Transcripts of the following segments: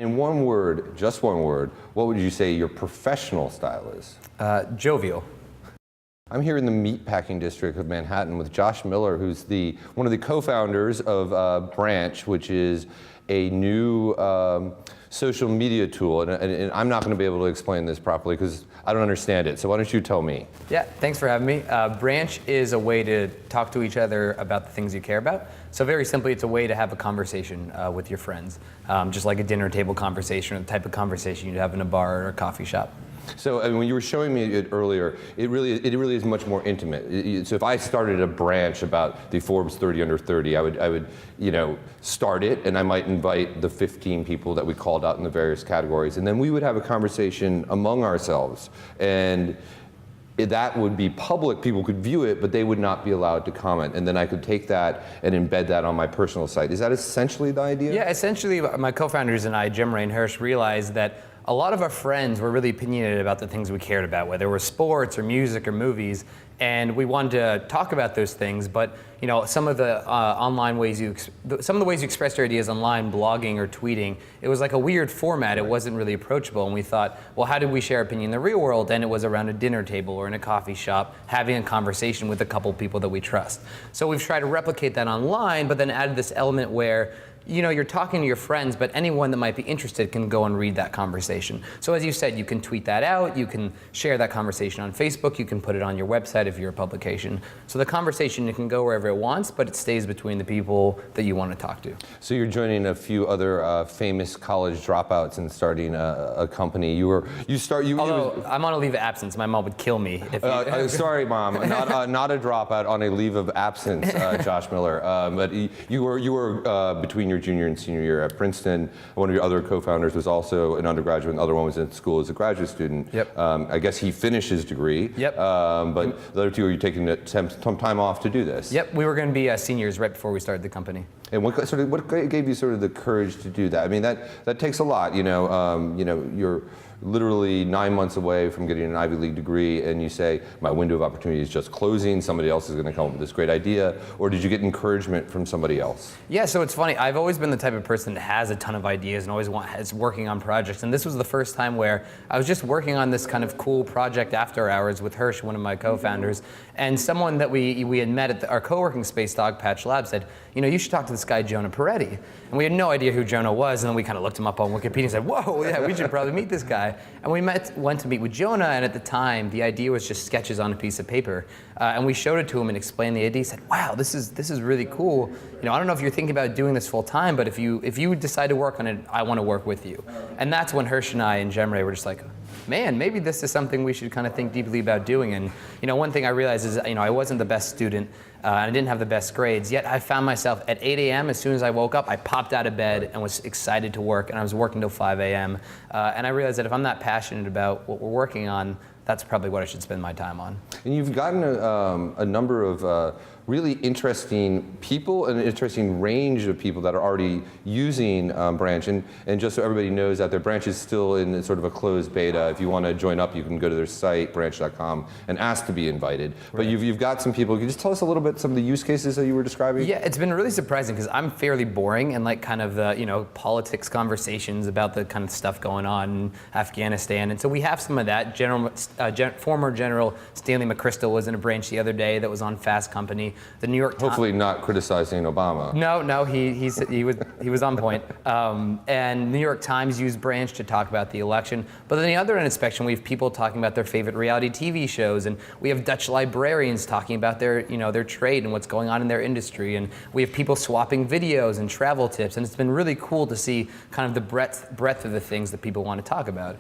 In one word, just one word, what would you say your professional style is? Jovial. I'm here in the meatpacking district of Manhattan with Josh Miller, who's one of the co-founders of Branch, which is a new social media tool. And I'm not going to be able to explain this properly because I don't understand it. So why don't you tell me? Yeah, thanks for having me. Branch is a way to talk to each other about the things you care about. So very simply, it's a way to have a conversation with your friends, just like a dinner table conversation or the type of conversation you'd have in a bar or a coffee shop. So when you were showing me it earlier, it really is much more intimate. So if I started a branch about the Forbes 30 under 30, I would start it, and I might invite the 15 people that we called out in the various categories, and then we would have a conversation among ourselves, and that would be public. People could view it, but they would not be allowed to comment. And then I could take that and embed that on my personal site. Is that essentially the idea? Yeah, essentially, my co-founders and I, Jim, Ray, and Hirsch, realized that a lot of our friends were really opinionated about the things we cared about, whether it was sports or music or movies, and we wanted to talk about those things. But some of the ways you express your ideas online, blogging or tweeting, it was like a weird format. It wasn't really approachable, and we thought, well, how did we share opinion in the real world? And it was around a dinner table or in a coffee shop, having a conversation with a couple people that we trust. So we've tried to replicate that online, but then added this element where you're talking to your friends, but anyone that might be interested can go and read that conversation. So as you said, you can tweet that out, you can share that conversation on Facebook, you can put it on your website if you're a publication. So the conversation, it can go wherever it wants, but it stays between the people that you want to talk to. So you're joining a few other famous college dropouts and starting a company. Although I'm on a leave of absence, my mom would kill me. If sorry, Mom, not a dropout, on a leave of absence, Josh Miller. But you were between your junior and senior year at Princeton. One of your other co-founders was also an undergraduate, and the other one was in school as a graduate student. Yep. I guess he finished his degree. Yep. But the other two, are you taking some time off to do this? Yep, we were going to be seniors right before we started the company. And what gave you sort of the courage to do that? I mean, that takes a lot. You're literally 9 months away from getting an Ivy League degree, and you say, my window of opportunity is just closing, somebody else is going to come up with this great idea, or did you get encouragement from somebody else? Yeah, so it's funny, I've always been the type of person that has a ton of ideas and always is working on projects, and this was the first time where I was just working on this kind of cool project after hours with Hirsch, one of my co-founders, and someone that we had met at our co-working space, Dogpatch Lab, said, you should talk to this guy, Jonah Peretti. And we had no idea who Jonah was, and then we kind of looked him up on Wikipedia and said, whoa, yeah, we should probably meet this guy. And we went to meet with Jonah, and at the time, the idea was just sketches on a piece of paper. And we showed it to him and explained the idea. He said, wow, this is really cool. I don't know if you're thinking about doing this full time, but if you decide to work on it, I want to work with you. And that's when Hirsch and I and Jemre were just like, man, maybe this is something we should kind of think deeply about doing. And one thing I realized is, I wasn't the best student, and I didn't have the best grades, yet I found myself at 8 a.m. as soon as I woke up, I popped out of bed and was excited to work, and I was working till 5 a.m. And I realized that if I'm that passionate about what we're working on, that's probably what I should spend my time on. And you've gotten a number of really interesting people, an interesting range of people that are already using Branch. And just so everybody knows that their Branch is still in sort of a closed beta. If you want to join up, you can go to their site, branch.com, and ask to be invited. Right. But you've got some people. Can you just tell us a little bit some of the use cases that you were describing? Yeah, it's been really surprising because I'm fairly boring and like kind of the politics conversations about the kind of stuff going on in Afghanistan. And so we have some of that. Former General Stanley McChrystal was in a Branch the other day that was on Fast Company. The New York Times. Hopefully not criticizing Obama. No, he was on point. And New York Times used Branch to talk about the election. But on the other end of the spectrum, we have people talking about their favorite reality TV shows, and we have Dutch librarians talking about their trade and what's going on in their industry, and we have people swapping videos and travel tips, and it's been really cool to see kind of the breadth of the things that people want to talk about.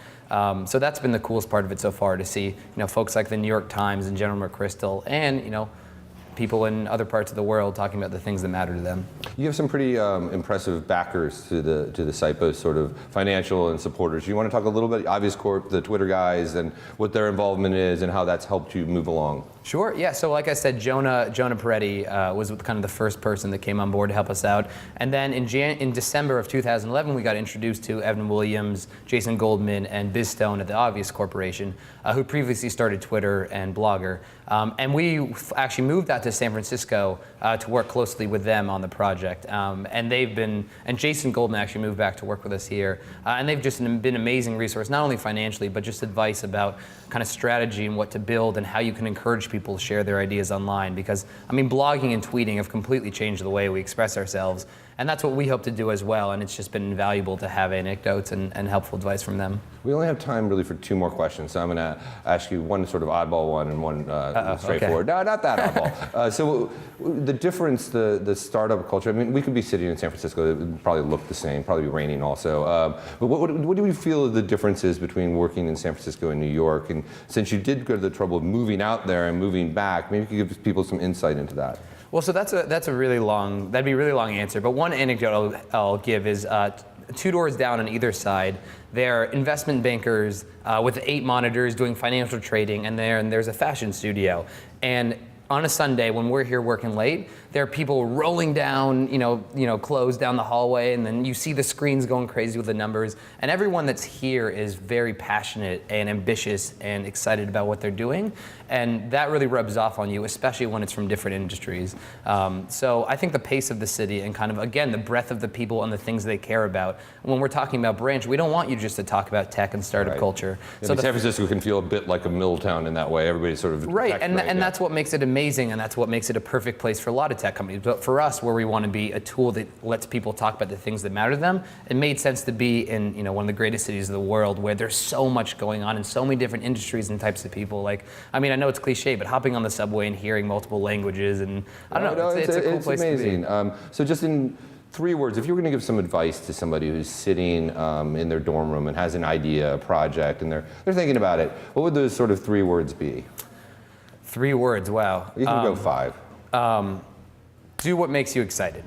So that's been the coolest part of it so far, to see folks like the New York Times and General McChrystal, and people in other parts of the world talking about the things that matter to them. You have some pretty impressive backers to the site, both sort of financial and supporters. You want to talk a little bit, Obvious Corp, the Twitter guys, and what their involvement is and how that's helped you move along? Sure, yeah, so like I said, Jonah Peretti was kind of the first person that came on board to help us out. And then in December of 2011, we got introduced to Evan Williams, Jason Goldman, and Biz Stone at the Obvious Corporation, who previously started Twitter and Blogger. And we actually moved that out to San Francisco to work closely with them on the project. And Jason Goldman actually moved back to work with us here. And they've just been an amazing resource, not only financially, but just advice about kind of strategy and what to build and how you can encourage people to share their ideas online. Because, I mean, blogging and tweeting have completely changed the way we express ourselves. And that's what we hope to do as well. And it's just been invaluable to have anecdotes and helpful advice from them. We only have time really for 2 more questions, so I'm going to ask you one sort of oddball one and one straightforward. Okay. No, not that oddball. So the difference, the startup culture, I mean, we could be sitting in San Francisco, it would probably look the same, probably be raining also. But what do you feel the difference is between working in San Francisco and New York? And since you did go to the trouble of moving out there and moving back, maybe you could give people some insight into that. Well, so that'd be a really long answer. But one anecdote I'll give is 2 doors down on either side, they're investment bankers with 8 monitors doing financial trading, and there's a fashion studio. And on a Sunday, when we're here working late, there are people rolling down, clothes down the hallway, and then you see the screens going crazy with the numbers. And everyone that's here is very passionate and ambitious and excited about what they're doing. And that really rubs off on you, especially when it's from different industries. So I think the pace of the city and kind of, again, the breadth of the people and the things they care about. When we're talking about Branch, we don't want you just to talk about tech and startup culture. Yeah, so San Francisco can feel a bit like a middle town in that way. Everybody's sort of and that's what makes it amazing, and that's what makes it a perfect place for a lot of tech companies. But for us, where we want to be a tool that lets people talk about the things that matter to them, it made sense to be in one of the greatest cities of the world, where there's so much going on and so many different industries and types of people. Like, I mean, I know it's cliche, but hopping on the subway and hearing multiple languages, and I don't know, it's a cool place amazing. to be. So just in 3 words, if you were going to give some advice to somebody who's sitting in their dorm room and has an idea, a project, and they're thinking about it, what would those sort of 3 words be? 3 words, wow. You can go 5. Do what makes you excited.